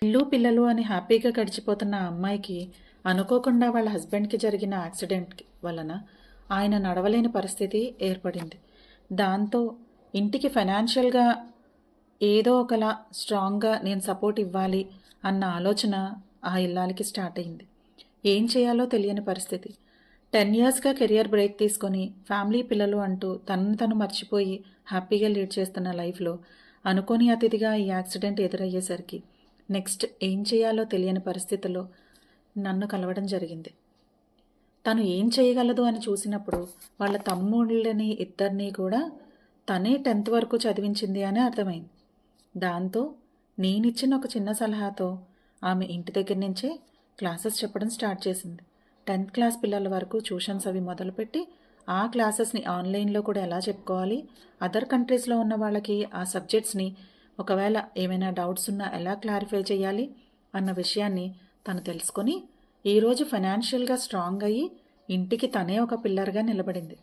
ఇల్లు పిల్లలు అని హ్యాపీగా గడిచిపోతున్న ఆ అమ్మాయికి అనుకోకుండా వాళ్ళ హస్బెండ్కి జరిగిన యాక్సిడెంట్ వలన ఆయన నడవలేని పరిస్థితి ఏర్పడింది. దాంతో ఇంటికి ఫైనాన్షియల్గా ఏదో ఒకలా స్ట్రాంగ్గా నేను సపోర్ట్ ఇవ్వాలి అన్న ఆలోచన ఆ ఇల్లాలికి స్టార్ట్ అయింది. ఏం చేయాలో తెలియని పరిస్థితి. 10 ఇయర్స్గా కెరియర్ బ్రేక్ తీసుకొని ఫ్యామిలీ పిల్లలు అంటూ తనను తను మర్చిపోయి హ్యాపీగా లీడ్ చేస్తున్న లైఫ్లో అనుకోని అతిథిగా ఈ యాక్సిడెంట్ ఎదురయ్యేసరికి నెక్స్ట్ ఏం చేయాలో తెలియని పరిస్థితిలో నన్ను కలవడం జరిగింది. తను ఏం చేయగలదు అని చూసినప్పుడు వాళ్ళ తమ్ముళ్ళని ఇద్దరినీ కూడా తనే 10th వరకు చదివించింది అని అర్థమైంది. దాంతో నేనిచ్చిన ఒక చిన్న సలహాతో ఆమె ఇంటి దగ్గర నుంచే క్లాసెస్ చెప్పడం స్టార్ట్ చేసింది. 10th క్లాస్ పిల్లల వరకు ట్యూషన్స్ అవి మొదలుపెట్టి ఆ క్లాసెస్ని ఆన్లైన్లో కూడా ఎలా చెప్పుకోవాలి, అదర్ కంట్రీస్లో ఉన్న వాళ్ళకి ఆ సబ్జెక్ట్స్ని ఒకవేళ ఏమైనా డౌట్స్ ఉన్నా ఎలా క్లారిఫై చేయాలి అన్న విషయాన్ని తను తెలుసుకొని ఈరోజు ఫైనాన్షియల్గా స్ట్రాంగ్ అయ్యి ఇంటికి తనే ఒక పిల్లర్గా నిలబడింది.